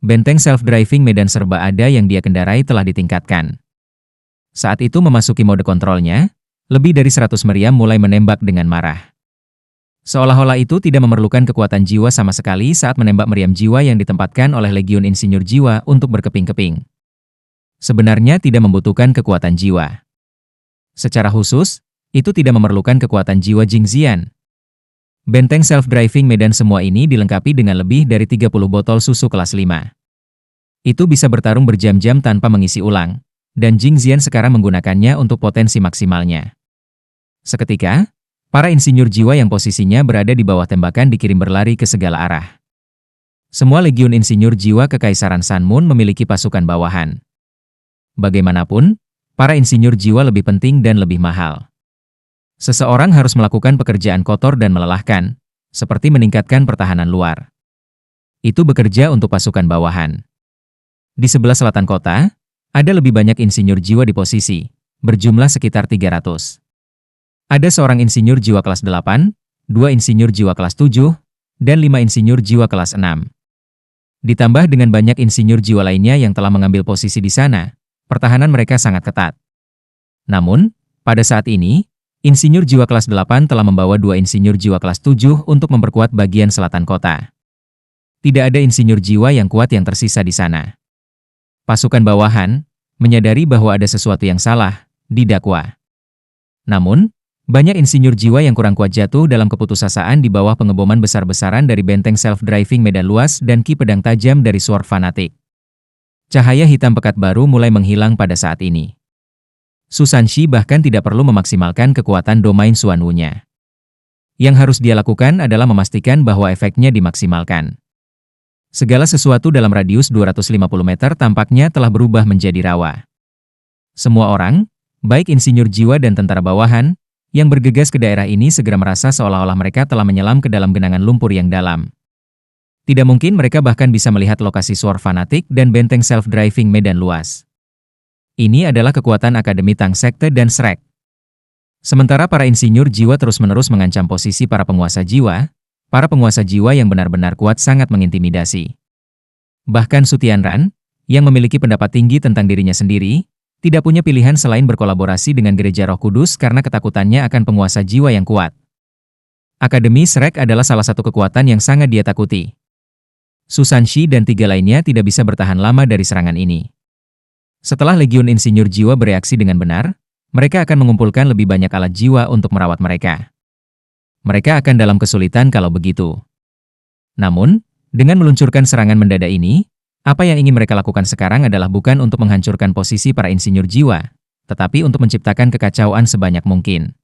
Benteng self-driving medan serba ada yang dia kendarai telah ditingkatkan. Saat itu memasuki mode kontrolnya, lebih dari 100 meriam mulai menembak dengan marah. Seolah-olah itu tidak memerlukan kekuatan jiwa sama sekali saat menembak meriam jiwa yang ditempatkan oleh Legiun Insinyur Jiwa untuk berkeping-keping. Sebenarnya tidak membutuhkan kekuatan jiwa. Secara khusus, itu tidak memerlukan kekuatan jiwa Jingxian. Benteng self-driving medan semua ini dilengkapi dengan lebih dari 30 botol susu kelas 5. Itu bisa bertarung berjam-jam tanpa mengisi ulang, dan Jingxian sekarang menggunakannya untuk potensi maksimalnya. Seketika, para insinyur jiwa yang posisinya berada di bawah tembakan dikirim berlari ke segala arah. Semua Legiun Insinyur Jiwa Kekaisaran Sun Moon memiliki pasukan bawahan. Bagaimanapun, para insinyur jiwa lebih penting dan lebih mahal. Seseorang harus melakukan pekerjaan kotor dan melelahkan, seperti meningkatkan pertahanan luar. Itu bekerja untuk pasukan bawahan. Di sebelah selatan kota, ada lebih banyak insinyur jiwa di posisi, berjumlah sekitar 300. Ada seorang insinyur jiwa kelas 8, 2 insinyur jiwa kelas 7, dan 5 insinyur jiwa kelas 6. Ditambah dengan banyak insinyur jiwa lainnya yang telah mengambil posisi di sana, pertahanan mereka sangat ketat. Namun, pada saat ini, insinyur jiwa kelas 8 telah membawa 2 insinyur jiwa kelas 7 untuk memperkuat bagian selatan kota. Tidak ada insinyur jiwa yang kuat yang tersisa di sana. Pasukan bawahan menyadari bahwa ada sesuatu yang salah, didakwa. Namun, banyak insinyur jiwa yang kurang kuat jatuh dalam keputusasaan di bawah pengeboman besar-besaran dari benteng self-driving medan luas dan ki pedang tajam dari Sword Fanatic. Cahaya hitam pekat baru mulai menghilang pada saat ini. Su Sanshi bahkan tidak perlu memaksimalkan kekuatan domain Xuanwu-nya. Yang harus dia lakukan adalah memastikan bahwa efeknya dimaksimalkan. Segala sesuatu dalam radius 250 meter tampaknya telah berubah menjadi rawa. Semua orang, baik insinyur jiwa dan tentara bawahan, yang bergegas ke daerah ini segera merasa seolah-olah mereka telah menyelam ke dalam genangan lumpur yang dalam. Tidak mungkin mereka bahkan bisa melihat lokasi Sword Fanatic dan benteng self-driving medan luas. Ini adalah kekuatan Akademi Tang Sekte dan Shrek. Sementara para insinyur jiwa terus-menerus mengancam posisi para penguasa jiwa yang benar-benar kuat sangat mengintimidasi. Bahkan Su Tianran, yang memiliki pendapat tinggi tentang dirinya sendiri, tidak punya pilihan selain berkolaborasi dengan Gereja Roh Kudus karena ketakutannya akan penguasa jiwa yang kuat. Akademi Shrek adalah salah satu kekuatan yang sangat dia takuti. Su Sanshi dan 3 lainnya tidak bisa bertahan lama dari serangan ini. Setelah Legiun Insinyur Jiwa bereaksi dengan benar, mereka akan mengumpulkan lebih banyak alat jiwa untuk merawat mereka. Mereka akan dalam kesulitan kalau begitu. Namun, dengan meluncurkan serangan mendadak ini, apa yang ingin mereka lakukan sekarang adalah bukan untuk menghancurkan posisi para insinyur jiwa, tetapi untuk menciptakan kekacauan sebanyak mungkin.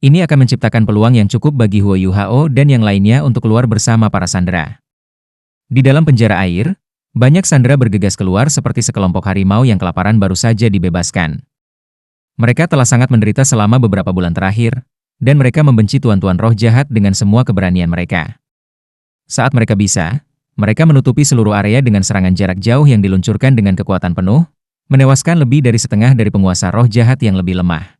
Ini akan menciptakan peluang yang cukup bagi Huo Yuhao dan yang lainnya untuk keluar bersama para sandera. Di dalam penjara air, banyak sandera bergegas keluar seperti sekelompok harimau yang kelaparan baru saja dibebaskan. Mereka telah sangat menderita selama beberapa bulan terakhir, dan mereka membenci tuan-tuan roh jahat dengan semua keberanian mereka. Saat mereka bisa, mereka menutupi seluruh area dengan serangan jarak jauh yang diluncurkan dengan kekuatan penuh, menewaskan lebih dari setengah dari penguasa roh jahat yang lebih lemah.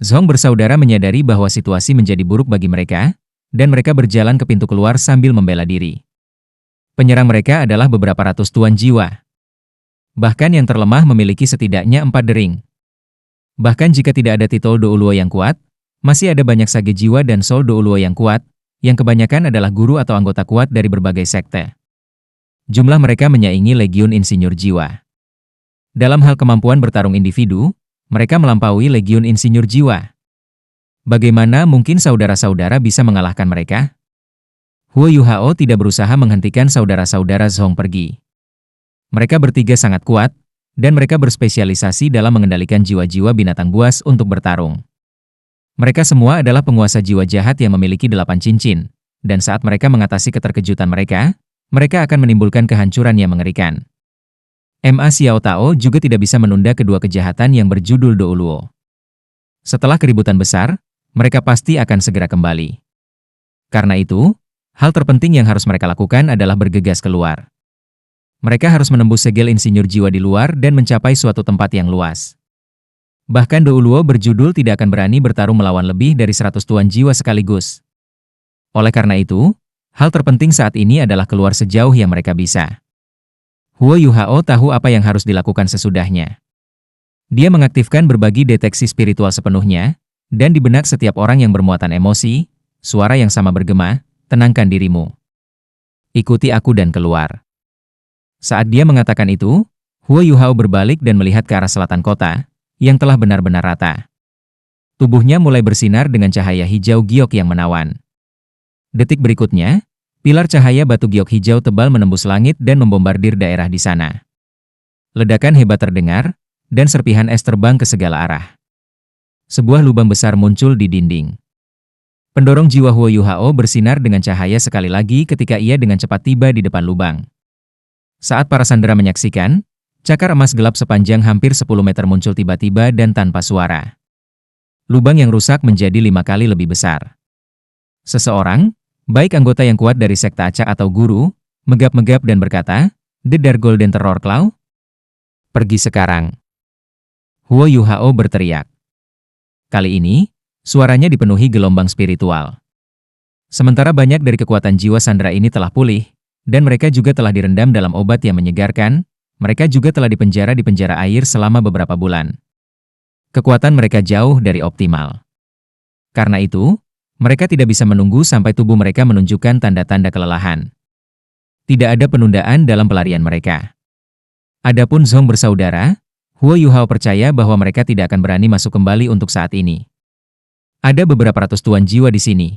Zhong bersaudara menyadari bahwa situasi menjadi buruk bagi mereka, dan mereka berjalan ke pintu keluar sambil membela diri. Penyerang mereka adalah beberapa ratus tuan jiwa. Bahkan yang terlemah memiliki setidaknya 4 dering. Bahkan jika tidak ada titol Douluo yang kuat, masih ada banyak sage jiwa dan Soul Douluo yang kuat, yang kebanyakan adalah guru atau anggota kuat dari berbagai sekte. Jumlah mereka menyaingi Legiun Insinyur Jiwa. Dalam hal kemampuan bertarung individu, mereka melampaui Legiun Insinyur Jiwa. Bagaimana mungkin saudara-saudara bisa mengalahkan mereka? Huo Yuhao tidak berusaha menghentikan saudara-saudara Zhong pergi. Mereka bertiga sangat kuat, dan mereka berspesialisasi dalam mengendalikan jiwa-jiwa binatang buas untuk bertarung. Mereka semua adalah penguasa jiwa jahat yang memiliki 8 cincin, dan saat mereka mengatasi keterkejutan mereka, mereka akan menimbulkan kehancuran yang mengerikan. Ma Xiao Tao juga tidak bisa menunda kedua kejahatan yang berjudul Douluo. Setelah keributan besar, mereka pasti akan segera kembali. Karena itu, hal terpenting yang harus mereka lakukan adalah bergegas keluar. Mereka harus menembus segel insinyur jiwa di luar dan mencapai suatu tempat yang luas. Bahkan Douluo berjudul tidak akan berani bertarung melawan lebih dari 100 tuan jiwa sekaligus. Oleh karena itu, hal terpenting saat ini adalah keluar sejauh yang mereka bisa. Huo Yuhao tahu apa yang harus dilakukan sesudahnya. Dia mengaktifkan berbagi deteksi spiritual sepenuhnya, dan di benak setiap orang yang bermuatan emosi, suara yang sama bergema, tenangkan dirimu. Ikuti aku dan keluar. Saat dia mengatakan itu, Huo Yuhao berbalik dan melihat ke arah selatan kota, yang telah benar-benar rata. Tubuhnya mulai bersinar dengan cahaya hijau giok yang menawan. Detik berikutnya, pilar cahaya batu giok hijau tebal menembus langit dan membombardir daerah di sana. Ledakan hebat terdengar, dan serpihan es terbang ke segala arah. Sebuah lubang besar muncul di dinding. Pendorong jiwa Huo Yuhao bersinar dengan cahaya sekali lagi ketika ia dengan cepat tiba di depan lubang. Saat para sandera menyaksikan, cakar emas gelap sepanjang hampir 10 meter muncul tiba-tiba dan tanpa suara. Lubang yang rusak menjadi 5 kali lebih besar. Seseorang, baik anggota yang kuat dari sekte acak atau guru, megap-megap dan berkata, "The Dark Golden Terror Claw? Pergi sekarang." Huo Yuhao berteriak. Kali ini, suaranya dipenuhi gelombang spiritual. Sementara banyak dari kekuatan jiwa sandera ini telah pulih, dan mereka juga telah direndam dalam obat yang menyegarkan, mereka juga telah dipenjara di penjara air selama beberapa bulan. Kekuatan mereka jauh dari optimal. Karena itu, mereka tidak bisa menunggu sampai tubuh mereka menunjukkan tanda-tanda kelelahan. Tidak ada penundaan dalam pelarian mereka. Adapun Zhong bersaudara, Huo Yuhao percaya bahwa mereka tidak akan berani masuk kembali untuk saat ini. Ada beberapa ratus tuan jiwa di sini.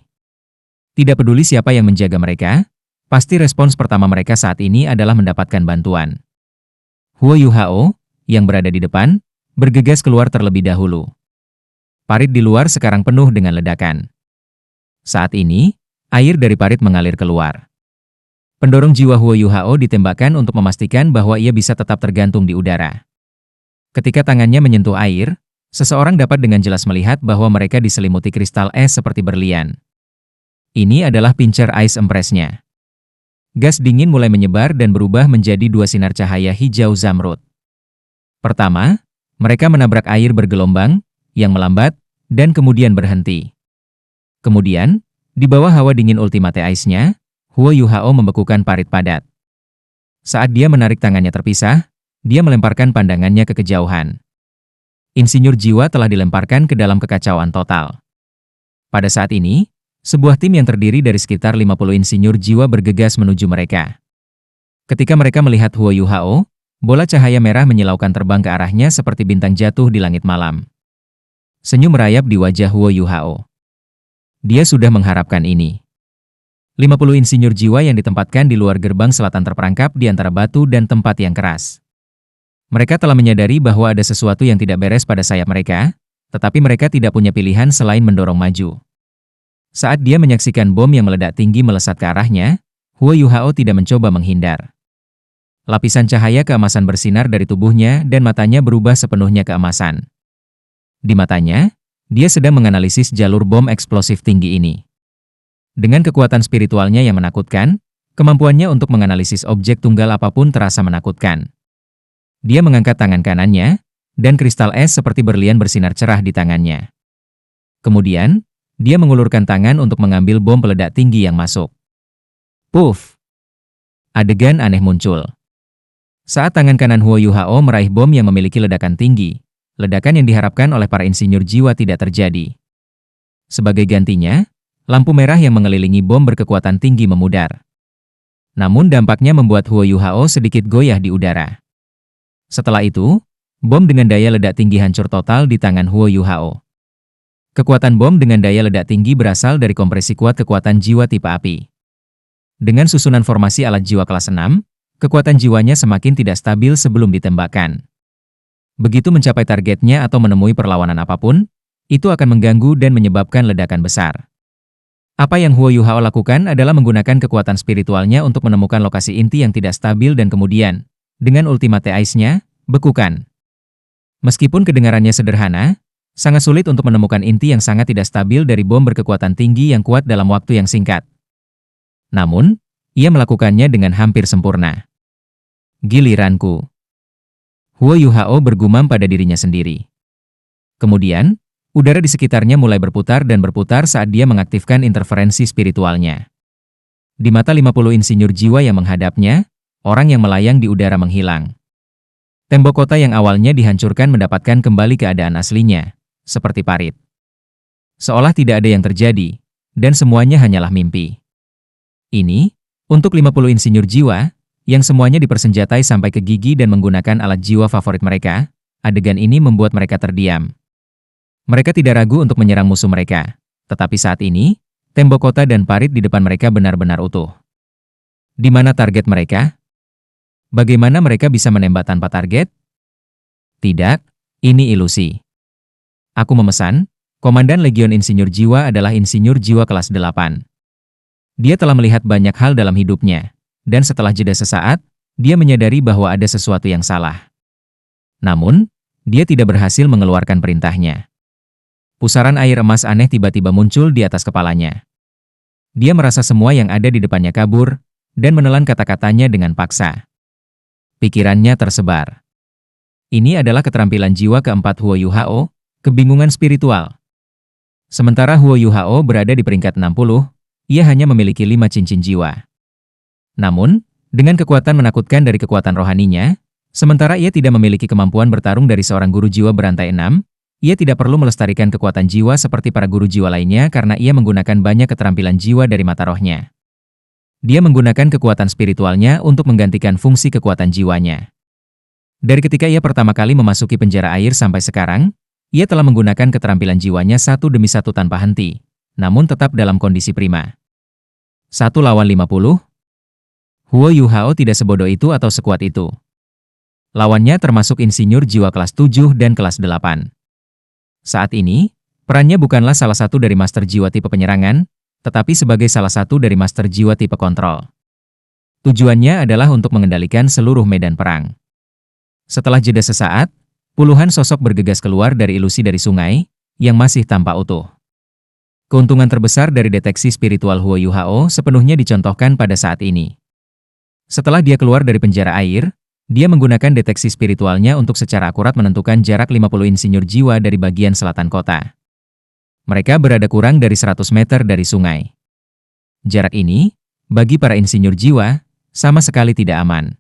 Tidak peduli siapa yang menjaga mereka, pasti respons pertama mereka saat ini adalah mendapatkan bantuan. Huo Yuhao, yang berada di depan, bergegas keluar terlebih dahulu. Parit di luar sekarang penuh dengan ledakan. Saat ini, air dari parit mengalir keluar. Pendorong jiwa Huo Yuhao ditembakkan untuk memastikan bahwa ia bisa tetap tergantung di udara. Ketika tangannya menyentuh air, seseorang dapat dengan jelas melihat bahwa mereka diselimuti kristal es seperti berlian. Ini adalah pincer Ice Empress-nya. Gas dingin mulai menyebar dan berubah menjadi 2 sinar cahaya hijau zamrud. Pertama, mereka menabrak air bergelombang, yang melambat, dan kemudian berhenti. Kemudian, di bawah hawa dingin Ultimate Ice-nya, Huo Yuhao membekukan parit padat. Saat dia menarik tangannya terpisah, dia melemparkan pandangannya ke kejauhan. Insinyur jiwa telah dilemparkan ke dalam kekacauan total. Pada saat ini, sebuah tim yang terdiri dari sekitar 50 insinyur jiwa bergegas menuju mereka. Ketika mereka melihat Huo Yuhao, bola cahaya merah menyilaukan terbang ke arahnya seperti bintang jatuh di langit malam. Senyum merayap di wajah Huo Yuhao. Dia sudah mengharapkan ini. 50 insinyur jiwa yang ditempatkan di luar gerbang selatan terperangkap di antara batu dan tempat yang keras. Mereka telah menyadari bahwa ada sesuatu yang tidak beres pada sayap mereka, tetapi mereka tidak punya pilihan selain mendorong maju. Saat dia menyaksikan bom yang meledak tinggi melesat ke arahnya, Huo Yuhao tidak mencoba menghindar. Lapisan cahaya keemasan bersinar dari tubuhnya dan matanya berubah sepenuhnya keemasan. Di matanya, dia sedang menganalisis jalur bom eksplosif tinggi ini. Dengan kekuatan spiritualnya yang menakutkan, kemampuannya untuk menganalisis objek tunggal apapun terasa menakutkan. Dia mengangkat tangan kanannya, dan kristal es seperti berlian bersinar cerah di tangannya. Kemudian, dia mengulurkan tangan untuk mengambil bom peledak tinggi yang masuk. Puff! Adegan aneh muncul. Saat tangan kanan Huo Yuhao meraih bom yang memiliki ledakan tinggi, ledakan yang diharapkan oleh para insinyur jiwa tidak terjadi. Sebagai gantinya, lampu merah yang mengelilingi bom berkekuatan tinggi memudar. Namun dampaknya membuat Huo Yuhao sedikit goyah di udara. Setelah itu, bom dengan daya ledak tinggi hancur total di tangan Huo Yuhao. Kekuatan bom dengan daya ledak tinggi berasal dari kompresi kuat kekuatan jiwa tipe api. Dengan susunan formasi alat jiwa kelas 6, kekuatan jiwanya semakin tidak stabil sebelum ditembakkan. Begitu mencapai targetnya atau menemui perlawanan apapun, itu akan mengganggu dan menyebabkan ledakan besar. Apa yang Huo Yuhao lakukan adalah menggunakan kekuatan spiritualnya untuk menemukan lokasi inti yang tidak stabil dan kemudian, dengan Ultimate Ice-nya, bekukan. Meskipun kedengarannya sederhana, sangat sulit untuk menemukan inti yang sangat tidak stabil dari bom berkekuatan tinggi yang kuat dalam waktu yang singkat. Namun, ia melakukannya dengan hampir sempurna. Giliranku. Huo Yuhao bergumam pada dirinya sendiri. Kemudian, udara di sekitarnya mulai berputar dan berputar saat dia mengaktifkan interferensi spiritualnya. Di mata 50 insinyur jiwa yang menghadapnya, orang yang melayang di udara menghilang. Tembok kota yang awalnya dihancurkan mendapatkan kembali keadaan aslinya, seperti parit. Seolah tidak ada yang terjadi, dan semuanya hanyalah mimpi. Ini, untuk 50 insinyur jiwa, yang semuanya dipersenjatai sampai ke gigi dan menggunakan alat jiwa favorit mereka, adegan ini membuat mereka terdiam. Mereka tidak ragu untuk menyerang musuh mereka, tetapi saat ini, tembok kota dan parit di depan mereka benar-benar utuh. Di mana target mereka? Bagaimana mereka bisa menembak tanpa target? Tidak, ini ilusi. Aku memesan, Komandan Legion Insinyur Jiwa adalah insinyur jiwa kelas 8. Dia telah melihat banyak hal dalam hidupnya, dan setelah jeda sesaat, dia menyadari bahwa ada sesuatu yang salah. Namun, dia tidak berhasil mengeluarkan perintahnya. Pusaran air emas aneh tiba-tiba muncul di atas kepalanya. Dia merasa semua yang ada di depannya kabur, dan menelan kata-katanya dengan paksa. Pikirannya tersebar. Ini adalah keterampilan jiwa keempat Huo Yuhao, kebingungan spiritual. Sementara Huo Yuhao berada di peringkat 60, ia hanya memiliki 5 cincin jiwa. Namun, dengan kekuatan menakutkan dari kekuatan rohaninya, sementara ia tidak memiliki kemampuan bertarung dari seorang guru jiwa berantai 6, ia tidak perlu melestarikan kekuatan jiwa seperti para guru jiwa lainnya karena ia menggunakan banyak keterampilan jiwa dari mata rohnya. Dia menggunakan kekuatan spiritualnya untuk menggantikan fungsi kekuatan jiwanya. Dari ketika ia pertama kali memasuki penjara air sampai sekarang, ia telah menggunakan keterampilan jiwanya satu demi satu tanpa henti, namun tetap dalam kondisi prima. 1 lawan 50? Huo Yuhao tidak sebodoh itu atau sekuat itu. Lawannya termasuk insinyur jiwa kelas 7 dan kelas 8. Saat ini, perannya bukanlah salah satu dari master jiwa tipe penyerangan, tetapi sebagai salah satu dari master jiwa tipe kontrol. Tujuannya adalah untuk mengendalikan seluruh medan perang. Setelah jeda sesaat, puluhan sosok bergegas keluar dari ilusi dari sungai, yang masih tampak utuh. Keuntungan terbesar dari deteksi spiritual Huo Yuhao sepenuhnya dicontohkan pada saat ini. Setelah dia keluar dari penjara air, dia menggunakan deteksi spiritualnya untuk secara akurat menentukan jarak 50 insinyur jiwa dari bagian selatan kota. Mereka berada kurang dari 100 meter dari sungai. Jarak ini, bagi para insinyur jiwa, sama sekali tidak aman.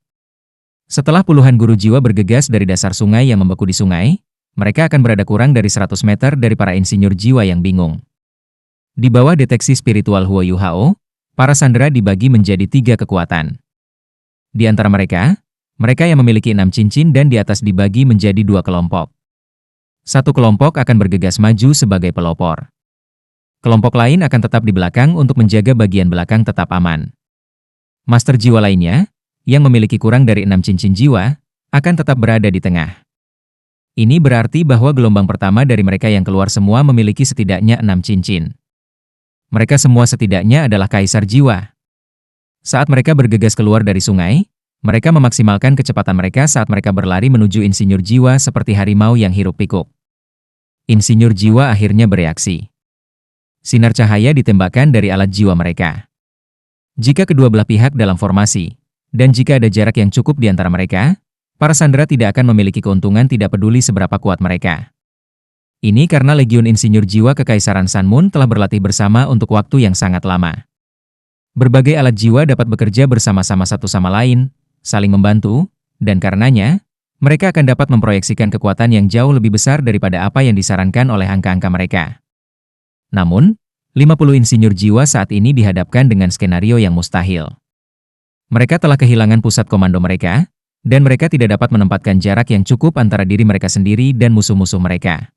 Setelah puluhan guru jiwa bergegas dari dasar sungai yang membeku di sungai, mereka akan berada kurang dari 100 meter dari para insinyur jiwa yang bingung. Di bawah deteksi spiritual Huo Yuhao, para sandera dibagi menjadi 3 kekuatan. Di antara mereka, mereka yang memiliki 6 cincin dan di atas dibagi menjadi 2 kelompok. Satu kelompok akan bergegas maju sebagai pelopor. Kelompok lain akan tetap di belakang untuk menjaga bagian belakang tetap aman. Master jiwa lainnya, yang memiliki kurang dari 6 cincin jiwa, akan tetap berada di tengah. Ini berarti bahwa gelombang pertama dari mereka yang keluar semua memiliki setidaknya 6 cincin. Mereka semua setidaknya adalah kaisar jiwa. Saat mereka bergegas keluar dari sungai, mereka memaksimalkan kecepatan mereka saat mereka berlari menuju insinyur jiwa seperti harimau yang hiruk-pikuk. Insinyur jiwa akhirnya bereaksi. Sinar cahaya ditembakkan dari alat jiwa mereka. Jika kedua belah pihak dalam formasi, dan jika ada jarak yang cukup di antara mereka, para sandera tidak akan memiliki keuntungan tidak peduli seberapa kuat mereka. Ini karena Legiun Insinyur Jiwa Kekaisaran Sun Moon telah berlatih bersama untuk waktu yang sangat lama. Berbagai alat jiwa dapat bekerja bersama-sama satu sama lain, saling membantu, dan karenanya, mereka akan dapat memproyeksikan kekuatan yang jauh lebih besar daripada apa yang disarankan oleh angka-angka mereka. Namun, 50 insinyur jiwa saat ini dihadapkan dengan skenario yang mustahil. Mereka telah kehilangan pusat komando mereka, dan mereka tidak dapat menempatkan jarak yang cukup antara diri mereka sendiri dan musuh-musuh mereka.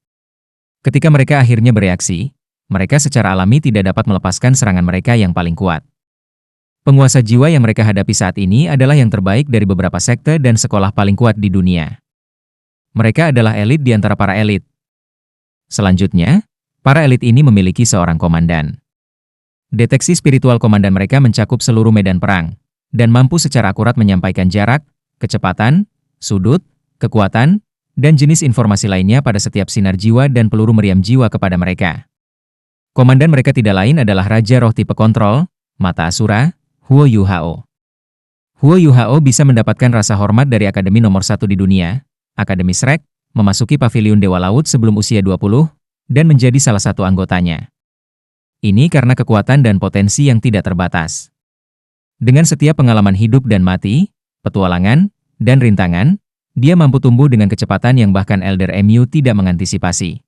Ketika mereka akhirnya bereaksi, mereka secara alami tidak dapat melepaskan serangan mereka yang paling kuat. Penguasa jiwa yang mereka hadapi saat ini adalah yang terbaik dari beberapa sekte dan sekolah paling kuat di dunia. Mereka adalah elit di antara para elit. Selanjutnya, para elit ini memiliki seorang komandan. Deteksi spiritual komandan mereka mencakup seluruh medan perang, dan mampu secara akurat menyampaikan jarak, kecepatan, sudut, kekuatan, dan jenis informasi lainnya pada setiap sinar jiwa dan peluru meriam jiwa kepada mereka. Komandan mereka tidak lain adalah Raja Roh tipe kontrol, Mata Asura, Huo Yuhao. Huo Yuhao bisa mendapatkan rasa hormat dari akademi nomor 1 di dunia, Akademi Shrek, memasuki Paviliun Dewa Laut sebelum usia 20, dan menjadi salah satu anggotanya. Ini karena kekuatan dan potensi yang tidak terbatas. Dengan setiap pengalaman hidup dan mati, petualangan, dan rintangan, dia mampu tumbuh dengan kecepatan yang bahkan Elder MU tidak mengantisipasi.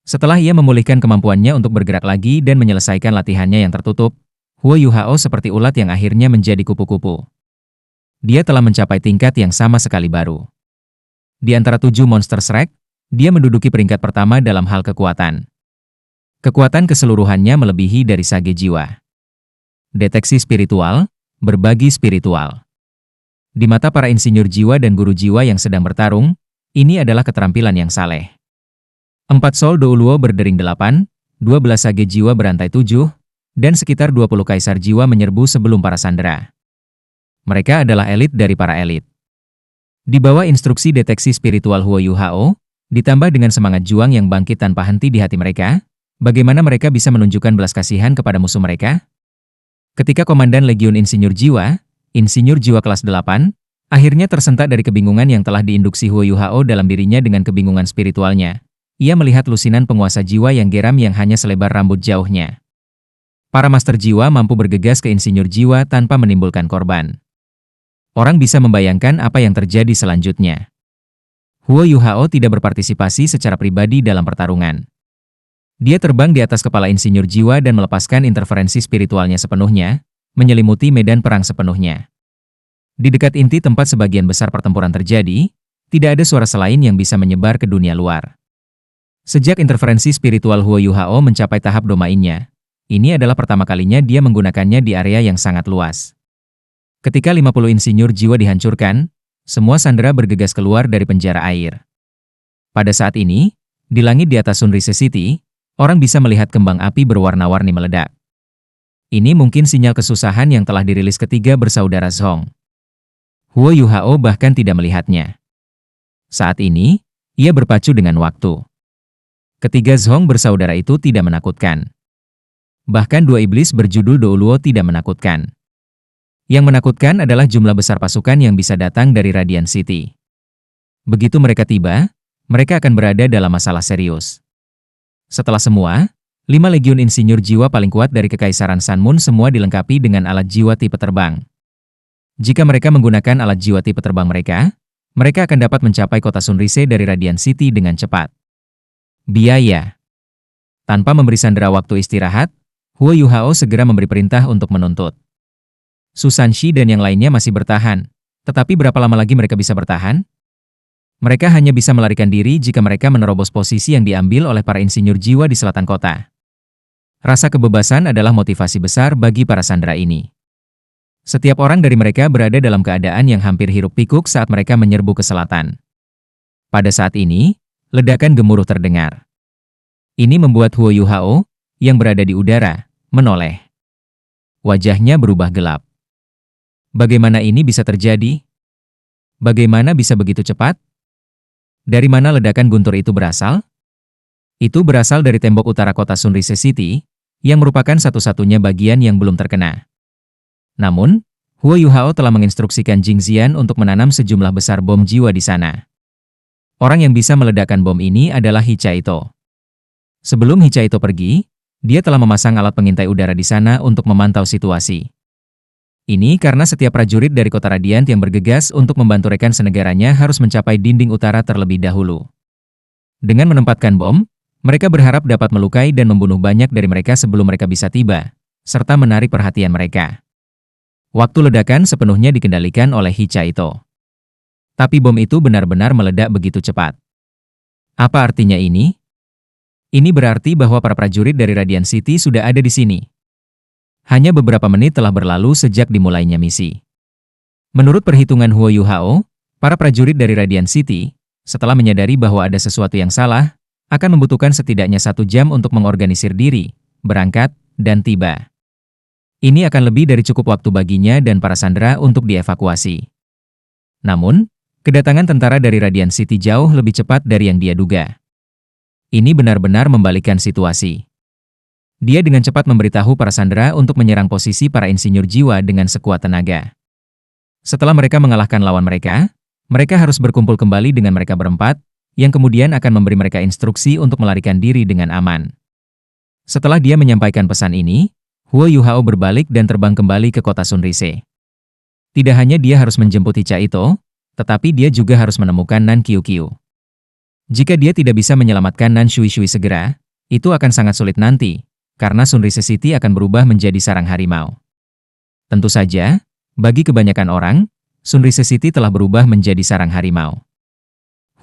Setelah ia memulihkan kemampuannya untuk bergerak lagi dan menyelesaikan latihannya yang tertutup, Huo Yuhao seperti ulat yang akhirnya menjadi kupu-kupu. Dia telah mencapai tingkat yang sama sekali baru. Di antara 7 monster Shrek, dia menduduki peringkat pertama dalam hal kekuatan. Kekuatan keseluruhannya melebihi dari Sage Jiwa. Deteksi spiritual, berbagi spiritual. Di mata para insinyur jiwa dan guru jiwa yang sedang bertarung, ini adalah keterampilan yang saleh. 4 Soul Douluo berdering 8, 12 Sage Jiwa berantai 7, dan sekitar 20 kaisar jiwa menyerbu sebelum para sandera. Mereka adalah elit dari para elit. Di bawah instruksi deteksi spiritual Huo Yuhao, ditambah dengan semangat juang yang bangkit tanpa henti di hati mereka, bagaimana mereka bisa menunjukkan belas kasihan kepada musuh mereka? Ketika Komandan Legiun Insinyur Jiwa, Insinyur Jiwa kelas 8, akhirnya tersentak dari kebingungan yang telah diinduksi Huo Yuhao dalam dirinya dengan kebingungan spiritualnya. Ia melihat lusinan penguasa jiwa yang geram yang hanya selebar rambut jauhnya. Para master jiwa mampu bergegas ke Insinyur Jiwa tanpa menimbulkan korban. Orang bisa membayangkan apa yang terjadi selanjutnya. Huo Yuhao tidak berpartisipasi secara pribadi dalam pertarungan. Dia terbang di atas kepala Insinyur Jiwa dan melepaskan interferensi spiritualnya sepenuhnya, menyelimuti medan perang sepenuhnya. Di dekat inti tempat sebagian besar pertempuran terjadi, tidak ada suara selain yang bisa menyebar ke dunia luar. Sejak interferensi spiritual Huo Yuhao mencapai tahap domainnya, ini adalah pertama kalinya dia menggunakannya di area yang sangat luas. Ketika 50 insinyur jiwa dihancurkan, semua sandera bergegas keluar dari penjara air. Pada saat ini, di langit di atas Sunrise City, orang bisa melihat kembang api berwarna-warni meledak. Ini mungkin sinyal kesusahan yang telah dirilis ketiga bersaudara Zhong. Huo Yuhao bahkan tidak melihatnya. Saat ini, ia berpacu dengan waktu. Ketiga Zhong bersaudara itu tidak menakutkan. Bahkan 2 iblis berjudul Douluo tidak menakutkan. Yang menakutkan adalah jumlah besar pasukan yang bisa datang dari Radiant City. Begitu mereka tiba, mereka akan berada dalam masalah serius. Setelah semua, 5 legiun insinyur jiwa paling kuat dari Kekaisaran Sun Moon semua dilengkapi dengan alat jiwa tipe terbang. Jika mereka menggunakan alat jiwa tipe terbang mereka akan dapat mencapai kota Sunrise dari Radiant City dengan cepat. Biaya. Tanpa memberi sandera waktu istirahat, Huo Yuhao segera memberi perintah untuk menuntut. Su Sanshi dan yang lainnya masih bertahan, tetapi berapa lama lagi mereka bisa bertahan? Mereka hanya bisa melarikan diri jika mereka menerobos posisi yang diambil oleh para insinyur jiwa di selatan kota. Rasa kebebasan adalah motivasi besar bagi para sandera ini. Setiap orang dari mereka berada dalam keadaan yang hampir hiruk-pikuk saat mereka menyerbu ke selatan. Pada saat ini, ledakan gemuruh terdengar. Ini membuat Huo Yuhao, yang berada di udara, menoleh. Wajahnya berubah gelap. Bagaimana ini bisa terjadi? Bagaimana bisa begitu cepat? Dari mana ledakan guntur itu berasal? Itu berasal dari tembok utara kota Sunrise City, yang merupakan satu-satunya bagian yang belum terkena. Namun, Huo Yuhao telah menginstruksikan Jing Xian untuk menanam sejumlah besar bom jiwa di sana. Orang yang bisa meledakkan bom ini adalah Hichaito. Sebelum Hichaito pergi, dia telah memasang alat pengintai udara di sana untuk memantau situasi. Ini karena setiap prajurit dari kota Radiant yang bergegas untuk membantu rekan senegaranya harus mencapai dinding utara terlebih dahulu. Dengan menempatkan bom, mereka berharap dapat melukai dan membunuh banyak dari mereka sebelum mereka bisa tiba, serta menarik perhatian mereka. Waktu ledakan sepenuhnya dikendalikan oleh Hichaito. Tapi bom itu benar-benar meledak begitu cepat. Apa artinya ini? Ini berarti bahwa para prajurit dari Radiant City sudah ada di sini. Hanya beberapa menit telah berlalu sejak dimulainya misi. Menurut perhitungan Huo Yuhao, para prajurit dari Radiant City, setelah menyadari bahwa ada sesuatu yang salah, akan membutuhkan setidaknya 1 jam untuk mengorganisir diri, berangkat, dan tiba. Ini akan lebih dari cukup waktu baginya dan para sandera untuk dievakuasi. Namun, kedatangan tentara dari Radiant City jauh lebih cepat dari yang dia duga. Ini benar-benar membalikkan situasi. Dia dengan cepat memberitahu para sandera untuk menyerang posisi para insinyur jiwa dengan sekuat tenaga. Setelah mereka mengalahkan lawan mereka, mereka harus berkumpul kembali dengan mereka berempat, yang kemudian akan memberi mereka instruksi untuk melarikan diri dengan aman. Setelah dia menyampaikan pesan ini, Huo Yuhao berbalik dan terbang kembali ke kota Sunrise. Tidak hanya dia harus menjemput Hichaito, tetapi dia juga harus menemukan Nan Qiuqiu. Jika dia tidak bisa menyelamatkan Nan Shui segera, itu akan sangat sulit nanti, karena Sunrise City akan berubah menjadi sarang harimau. Tentu saja, bagi kebanyakan orang, Sunrise City telah berubah menjadi sarang harimau.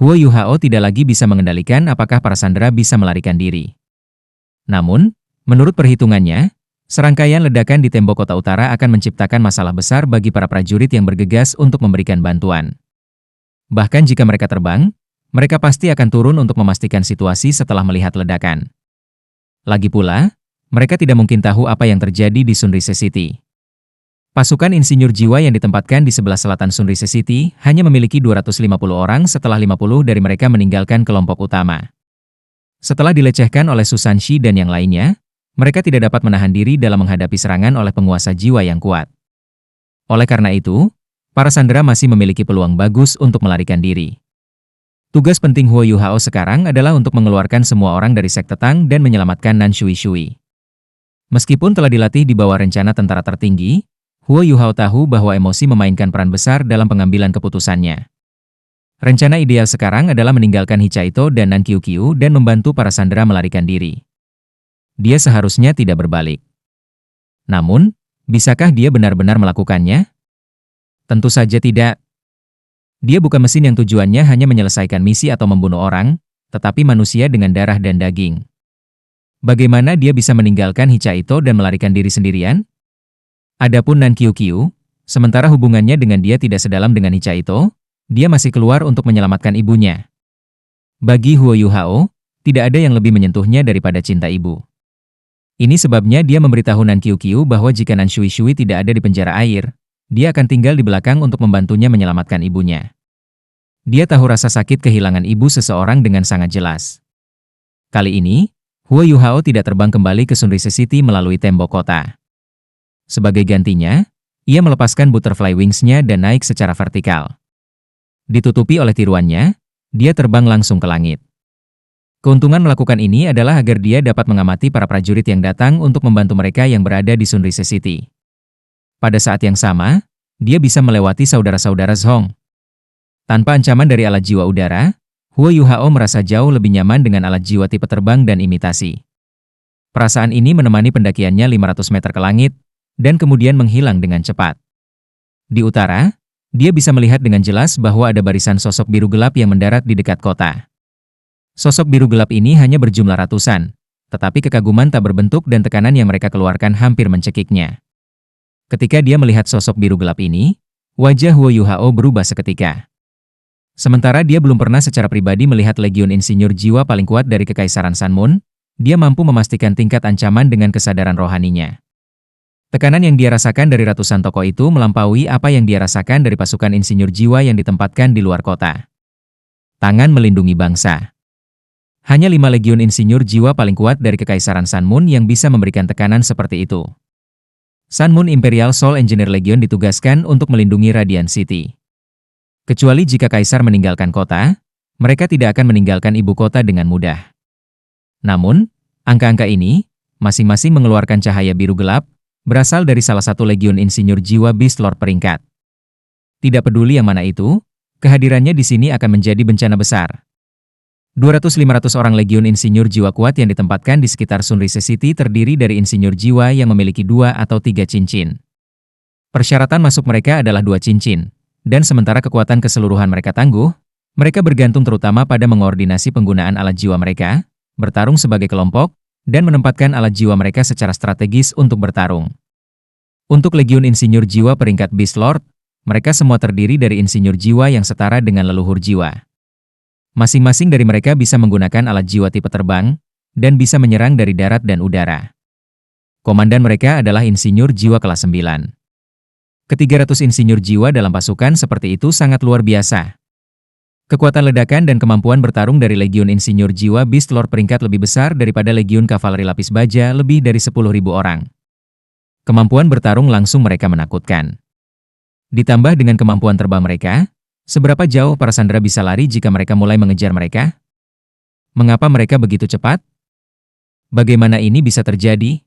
Huo Yuhao tidak lagi bisa mengendalikan apakah para sandera bisa melarikan diri. Namun, menurut perhitungannya, serangkaian ledakan di tembok kota utara akan menciptakan masalah besar bagi para prajurit yang bergegas untuk memberikan bantuan. Bahkan jika mereka terbang, mereka pasti akan turun untuk memastikan situasi setelah melihat ledakan. Lagi pula, mereka tidak mungkin tahu apa yang terjadi di Sunrise City. Pasukan insinyur jiwa yang ditempatkan di sebelah selatan Sunrise City hanya memiliki 250 orang setelah 50 dari mereka meninggalkan kelompok utama. Setelah dilecehkan oleh Susanshi dan yang lainnya, mereka tidak dapat menahan diri dalam menghadapi serangan oleh penguasa jiwa yang kuat. Oleh karena itu, para sandera masih memiliki peluang bagus untuk melarikan diri. Tugas penting Huo Yuhao sekarang adalah untuk mengeluarkan semua orang dari sekte Tang dan menyelamatkan Nan Shui. Meskipun telah dilatih di bawah rencana tentara tertinggi, Huo Yuhao tahu bahwa emosi memainkan peran besar dalam pengambilan keputusannya. Rencana ideal sekarang adalah meninggalkan Hichaito dan Nan Qiuqiu dan membantu para sandera melarikan diri. Dia seharusnya tidak berbalik. Namun, bisakah dia benar-benar melakukannya? Tentu saja tidak. Dia bukan mesin yang tujuannya hanya menyelesaikan misi atau membunuh orang, tetapi manusia dengan darah dan daging. Bagaimana dia bisa meninggalkan Hichaito dan melarikan diri sendirian? Adapun Nan Qiuqiu, sementara hubungannya dengan dia tidak sedalam dengan Hichaito, dia masih keluar untuk menyelamatkan ibunya. Bagi Huo Yuhao, tidak ada yang lebih menyentuhnya daripada cinta ibu. Ini sebabnya dia memberitahu Nan Qiuqiu bahwa jika Nan Shui tidak ada di penjara air, dia akan tinggal di belakang untuk membantunya menyelamatkan ibunya. Dia tahu rasa sakit kehilangan ibu seseorang dengan sangat jelas. Kali ini, Huo Yuhao tidak terbang kembali ke Sunrise City melalui tembok kota. Sebagai gantinya, ia melepaskan butterfly wings-nya dan naik secara vertikal. Ditutupi oleh tiruannya, dia terbang langsung ke langit. Keuntungan melakukan ini adalah agar dia dapat mengamati para prajurit yang datang untuk membantu mereka yang berada di Sunrise City. Pada saat yang sama, dia bisa melewati saudara-saudara Zhong. Tanpa ancaman dari alat jiwa udara, Huo Yuhao merasa jauh lebih nyaman dengan alat jiwa tipe terbang dan imitasi. Perasaan ini menemani pendakiannya 500 meter ke langit, dan kemudian menghilang dengan cepat. Di utara, dia bisa melihat dengan jelas bahwa ada barisan sosok biru gelap yang mendarat di dekat kota. Sosok biru gelap ini hanya berjumlah ratusan, tetapi kekaguman tak berbentuk dan tekanan yang mereka keluarkan hampir mencekiknya. Ketika dia melihat sosok biru gelap ini, wajah Huo Yuhao berubah seketika. Sementara dia belum pernah secara pribadi melihat legiun insinyur jiwa paling kuat dari Kekaisaran Sanmun, dia mampu memastikan tingkat ancaman dengan kesadaran rohaninya. Tekanan yang dia rasakan dari ratusan tokoh itu melampaui apa yang dia rasakan dari pasukan insinyur jiwa yang ditempatkan di luar kota. Tangan melindungi bangsa. Hanya 5 legiun insinyur jiwa paling kuat dari Kekaisaran Sanmun yang bisa memberikan tekanan seperti itu. Sanmun Imperial Soul Engineer Legion ditugaskan untuk melindungi Radiant City. Kecuali jika Kaisar meninggalkan kota, mereka tidak akan meninggalkan ibu kota dengan mudah. Namun, angka-angka ini, masing-masing mengeluarkan cahaya biru gelap, berasal dari salah satu legiun insinyur jiwa Beast Lord peringkat. Tidak peduli yang mana itu, kehadirannya di sini akan menjadi bencana besar. 200-500 orang legiun insinyur jiwa kuat yang ditempatkan di sekitar Sunrise City terdiri dari insinyur jiwa yang memiliki 2 atau 3 cincin. Persyaratan masuk mereka adalah 2 cincin, dan sementara kekuatan keseluruhan mereka tangguh, mereka bergantung terutama pada mengoordinasi penggunaan alat jiwa mereka, bertarung sebagai kelompok, dan menempatkan alat jiwa mereka secara strategis untuk bertarung. Untuk legiun insinyur jiwa peringkat Beast Lord, mereka semua terdiri dari insinyur jiwa yang setara dengan leluhur jiwa. Masing-masing dari mereka bisa menggunakan alat jiwa tipe terbang, dan bisa menyerang dari darat dan udara. Komandan mereka adalah insinyur jiwa kelas 9. Ke-300 insinyur jiwa dalam pasukan seperti itu sangat luar biasa. Kekuatan ledakan dan kemampuan bertarung dari legiun insinyur jiwa Beast Lord peringkat lebih besar daripada legiun kavaleri lapis baja lebih dari 10.000 orang. Kemampuan bertarung langsung mereka menakutkan. Ditambah dengan kemampuan terbang mereka, seberapa jauh para sandera bisa lari jika mereka mulai mengejar mereka? Mengapa mereka begitu cepat? Bagaimana ini bisa terjadi?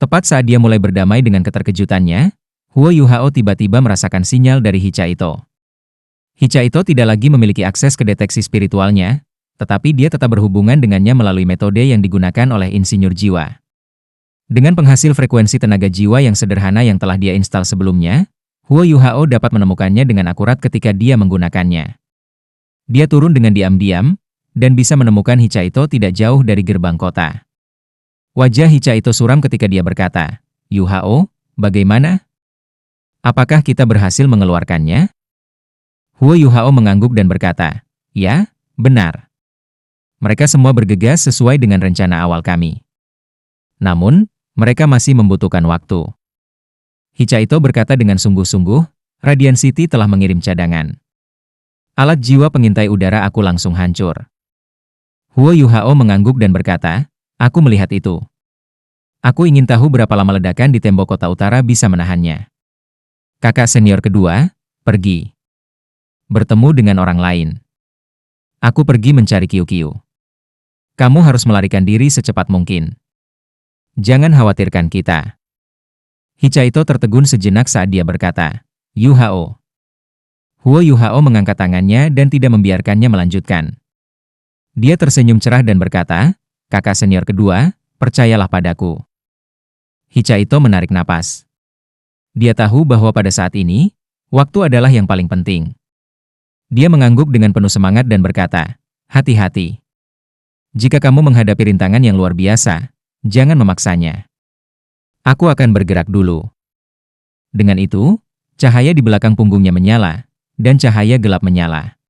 Tepat saat dia mulai berdamai dengan keterkejutannya, Huo Yuhao tiba-tiba merasakan sinyal dari Hicha Ito. Hicha Ito tidak lagi memiliki akses ke deteksi spiritualnya, tetapi dia tetap berhubungan dengannya melalui metode yang digunakan oleh insinyur jiwa. Dengan penghasil frekuensi tenaga jiwa yang sederhana yang telah dia install sebelumnya, Huo Yuhao dapat menemukannya dengan akurat ketika dia menggunakannya. Dia turun dengan diam-diam, dan bisa menemukan Hicha Ito tidak jauh dari gerbang kota. Wajah Hicha Ito suram ketika dia berkata, "Yuhao, bagaimana? Apakah kita berhasil mengeluarkannya?" Huo Yuhao mengangguk dan berkata, "Ya, benar. Mereka semua bergegas sesuai dengan rencana awal kami. Namun, mereka masih membutuhkan waktu." Hicha Ito berkata dengan sungguh-sungguh, "Radiant City telah mengirim cadangan. Alat jiwa pengintai udara aku langsung hancur." Huo Yuhao mengangguk dan berkata, "Aku melihat itu. Aku ingin tahu berapa lama ledakan di tembok kota utara bisa menahannya." Kakak senior kedua, pergi. Bertemu dengan orang lain. Aku pergi mencari Qiu-Qiu. Kamu harus melarikan diri secepat mungkin. Jangan khawatirkan kita. Hicha Ito tertegun sejenak saat dia berkata, "Yuhao." Huo Yuhao mengangkat tangannya dan tidak membiarkannya melanjutkan. Dia tersenyum cerah dan berkata, "Kakak senior kedua, percayalah padaku." Hicha Ito menarik napas. Dia tahu bahwa pada saat ini, waktu adalah yang paling penting. Dia mengangguk dengan penuh semangat dan berkata, "Hati-hati. Jika kamu menghadapi rintangan yang luar biasa, jangan memaksanya. Aku akan bergerak dulu." Dengan itu, cahaya di belakang punggungnya menyala, dan cahaya gelap menyala.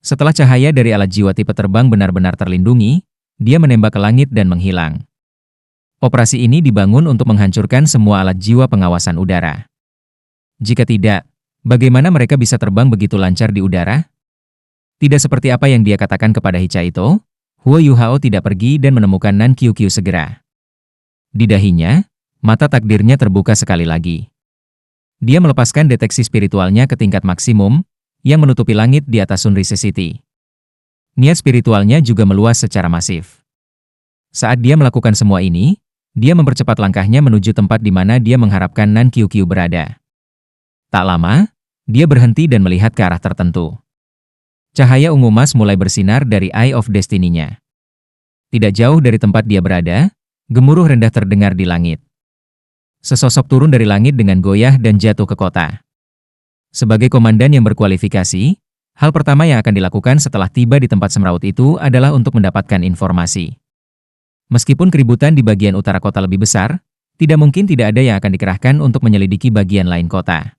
Setelah cahaya dari alat jiwa tipe terbang benar-benar terlindungi, dia menembak ke langit dan menghilang. Operasi ini dibangun untuk menghancurkan semua alat jiwa pengawasan udara. Jika tidak, bagaimana mereka bisa terbang begitu lancar di udara? Tidak seperti apa yang dia katakan kepada Hicha Ito, Huo Yuhao tidak pergi dan menemukan Nan Qiu-Qiu segera. Di dahinya, mata takdirnya terbuka sekali lagi. Dia melepaskan deteksi spiritualnya ke tingkat maksimum, yang menutupi langit di atas Sunrise City. Niat spiritualnya juga meluas secara masif. Saat dia melakukan semua ini, dia mempercepat langkahnya menuju tempat di mana dia mengharapkan Nan Qiu-Qiu berada. Tak lama, dia berhenti dan melihat ke arah tertentu. Cahaya ungu emas mulai bersinar dari Eye of Destiny-nya. Tidak jauh dari tempat dia berada, gemuruh rendah terdengar di langit. Sesosok turun dari langit dengan goyah dan jatuh ke kota. Sebagai komandan yang berkualifikasi, hal pertama yang akan dilakukan setelah tiba di tempat semraut itu adalah untuk mendapatkan informasi. Meskipun keributan di bagian utara kota lebih besar, tidak mungkin tidak ada yang akan dikerahkan untuk menyelidiki bagian lain kota.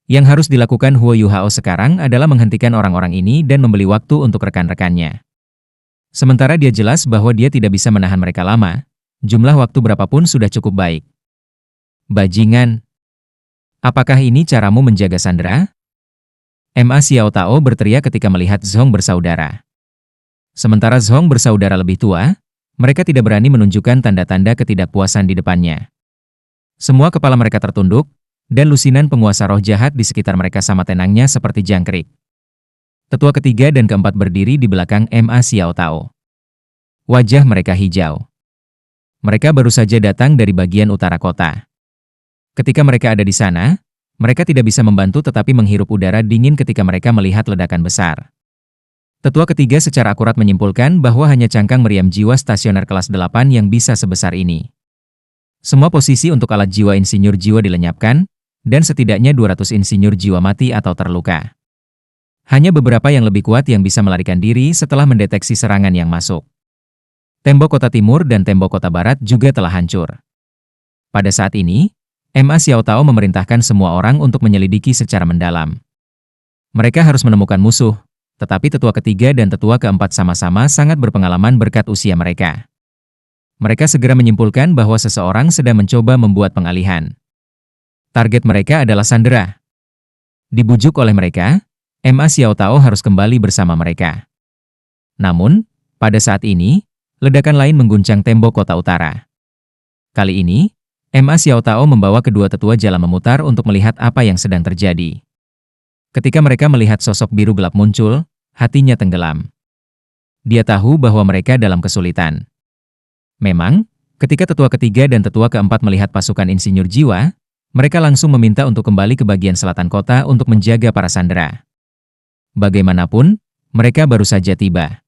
Yang harus dilakukan Huo Yuhao sekarang adalah menghentikan orang-orang ini dan membeli waktu untuk rekan-rekannya. Sementara dia jelas bahwa dia tidak bisa menahan mereka lama, jumlah waktu berapapun sudah cukup baik. Bajingan. Apakah ini caramu menjaga Sandra? Ma Xiao Tao berteriak ketika melihat Zhong bersaudara. Sementara Zhong bersaudara lebih tua, mereka tidak berani menunjukkan tanda-tanda ketidakpuasan di depannya. Semua kepala mereka tertunduk, dan lusinan penguasa roh jahat di sekitar mereka sama tenangnya seperti jangkrik. Tetua ketiga dan keempat berdiri di belakang Ma Xiao Tao. Wajah mereka hijau. Mereka baru saja datang dari bagian utara kota. Ketika mereka ada di sana, mereka tidak bisa membantu tetapi menghirup udara dingin ketika mereka melihat ledakan besar. Tetua ketiga secara akurat menyimpulkan bahwa hanya cangkang meriam jiwa stasioner kelas 8 yang bisa sebesar ini. Semua posisi untuk alat jiwa insinyur jiwa dilenyapkan, dan setidaknya 200 insinyur jiwa mati atau terluka. Hanya beberapa yang lebih kuat yang bisa melarikan diri setelah mendeteksi serangan yang masuk. Tembok kota timur dan tembok kota barat juga telah hancur. Pada saat ini, Ma Xiao Tao memerintahkan semua orang untuk menyelidiki secara mendalam. Mereka harus menemukan musuh, tetapi tetua ketiga dan tetua keempat sama-sama sangat berpengalaman berkat usia mereka. Mereka segera menyimpulkan bahwa seseorang sedang mencoba membuat pengalihan. Target mereka adalah Sandra. Dibujuk oleh mereka, Ma Xiao Tao harus kembali bersama mereka. Namun, pada saat ini, ledakan lain mengguncang tembok kota utara. Kali ini, Ma Xiao Tao membawa kedua tetua jalan memutar untuk melihat apa yang sedang terjadi. Ketika mereka melihat sosok biru gelap muncul, hatinya tenggelam. Dia tahu bahwa mereka dalam kesulitan. Memang, ketika tetua ketiga dan tetua keempat melihat pasukan insinyur jiwa, Mereka langsung meminta untuk kembali ke bagian selatan kota untuk menjaga para sandera. Bagaimanapun, mereka baru saja tiba.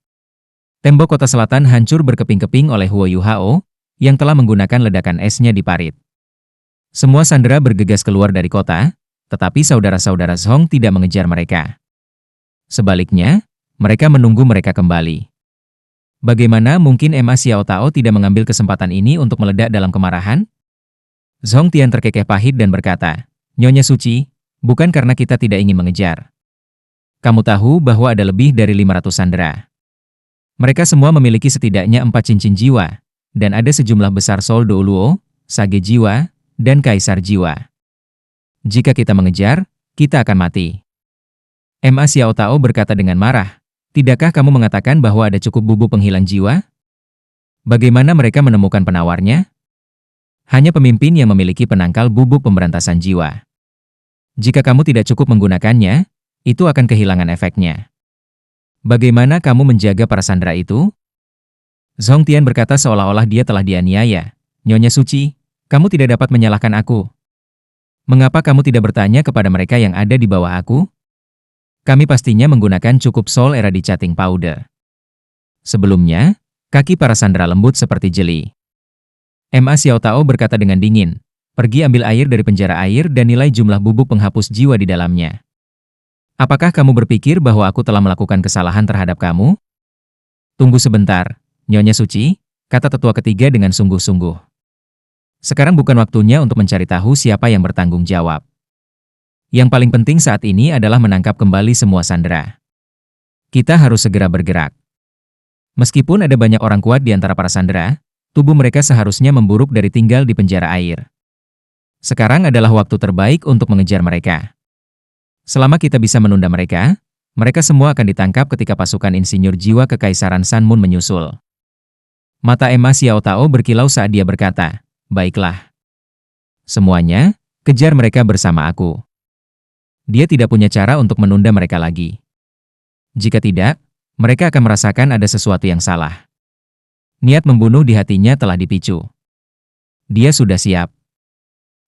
Tembok kota selatan hancur berkeping-keping oleh Huo Yuhao, yang telah menggunakan ledakan esnya di parit. Semua sandera bergegas keluar dari kota, tetapi saudara-saudara Zhong tidak mengejar mereka. Sebaliknya, mereka menunggu mereka kembali. Bagaimana mungkin Ma Xiao Tao tidak mengambil kesempatan ini untuk meledak dalam kemarahan? Zhong Tian terkekeh pahit dan berkata, "Nyonya Suci, bukan karena kita tidak ingin mengejar. Kamu tahu bahwa ada lebih dari 500 sandera. Mereka semua memiliki setidaknya 4 cincin jiwa, dan ada sejumlah besar Soul Douluo, Sage jiwa, dan Kaisar jiwa. Jika kita mengejar, kita akan mati." Ma Xiao Tao berkata dengan marah, "Tidakkah kamu mengatakan bahwa ada cukup bubuk penghilang jiwa? Bagaimana mereka menemukan penawarnya? Hanya pemimpin yang memiliki penangkal bubuk pemberantasan jiwa. Jika kamu tidak cukup menggunakannya, itu akan kehilangan efeknya. Bagaimana kamu menjaga para sandera itu?" Zhong Tian berkata seolah-olah dia telah dianiaya. "Nyonya Suci, kamu tidak dapat menyalahkan aku. Mengapa kamu tidak bertanya kepada mereka yang ada di bawah aku? Kami pastinya menggunakan cukup soul era di chatting powder. Sebelumnya, kaki para sandera lembut seperti jeli." Ma Xiao Tao berkata dengan dingin, "Pergi ambil air dari penjara air dan nilai jumlah bubuk penghapus jiwa di dalamnya. Apakah kamu berpikir bahwa aku telah melakukan kesalahan terhadap kamu?" "Tunggu sebentar, Nyonya Suci," kata tetua ketiga dengan sungguh-sungguh. "Sekarang bukan waktunya untuk mencari tahu siapa yang bertanggung jawab. Yang paling penting saat ini adalah menangkap kembali semua sandera. Kita harus segera bergerak. Meskipun ada banyak orang kuat di antara para sandera, tubuh mereka seharusnya memburuk dari tinggal di penjara air. Sekarang adalah waktu terbaik untuk mengejar mereka. Selama kita bisa menunda mereka, mereka semua akan ditangkap ketika pasukan insinyur jiwa Kekaisaran Sun Moon menyusul." Mata Ma Xiao Tao berkilau saat dia berkata, "Baiklah. Semuanya, kejar mereka bersama aku." Dia tidak punya cara untuk menunda mereka lagi. Jika tidak, mereka akan merasakan ada sesuatu yang salah. Niat membunuh di hatinya telah dipicu. Dia sudah siap.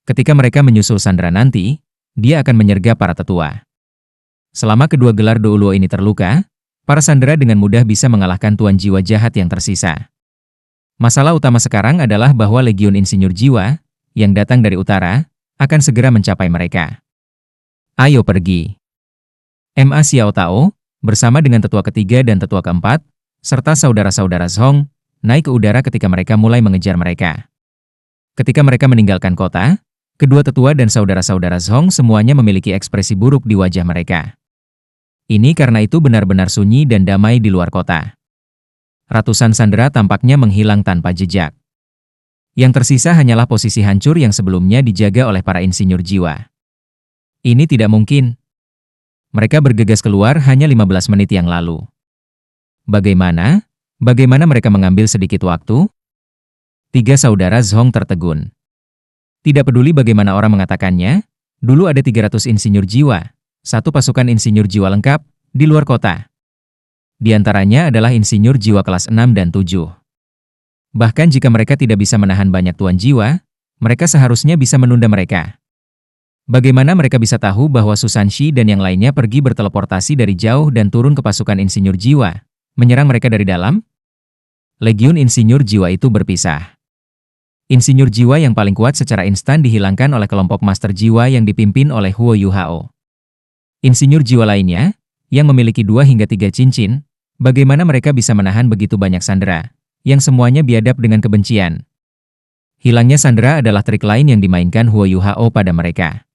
Ketika mereka menyusul sandera nanti, dia akan menyergap para tetua. Selama kedua gelar Douluo ini terluka, para sandera dengan mudah bisa mengalahkan tuan jiwa jahat yang tersisa. Masalah utama sekarang adalah bahwa Legiun Insinyur Jiwa, yang datang dari utara, akan segera mencapai mereka. Ayo pergi. Ma Xiao Tao, bersama dengan tetua ketiga dan tetua keempat, serta saudara-saudara Zhong, naik ke udara ketika mereka mulai mengejar mereka. Ketika mereka meninggalkan kota, kedua tetua dan saudara-saudara Zhong semuanya memiliki ekspresi buruk di wajah mereka. Ini karena itu benar-benar sunyi dan damai di luar kota. Ratusan sandera tampaknya menghilang tanpa jejak. Yang tersisa hanyalah posisi hancur yang sebelumnya dijaga oleh para insinyur jiwa. Ini tidak mungkin. Mereka bergegas keluar hanya 15 menit yang lalu. Bagaimana? Bagaimana mereka mengambil sedikit waktu? Tiga saudara Zhong tertegun. Tidak peduli bagaimana orang mengatakannya, dulu ada 300 insinyur jiwa, satu pasukan insinyur jiwa lengkap, di luar kota. Di antaranya adalah insinyur jiwa kelas 6 dan 7. Bahkan jika mereka tidak bisa menahan banyak tuan jiwa, mereka seharusnya bisa menunda mereka. Bagaimana mereka bisa tahu bahwa Susan Shi dan yang lainnya pergi berteleportasi dari jauh dan turun ke pasukan insinyur jiwa, menyerang mereka dari dalam? Legiun insinyur jiwa itu berpisah. Insinyur jiwa yang paling kuat secara instan dihilangkan oleh kelompok master jiwa yang dipimpin oleh Huo Yuhao. Insinyur jiwa lainnya, yang memiliki 2 hingga 3 cincin, bagaimana mereka bisa menahan begitu banyak sandera, yang semuanya biadab dengan kebencian? Hilangnya sandera adalah trik lain yang dimainkan Huo Yuhao pada mereka.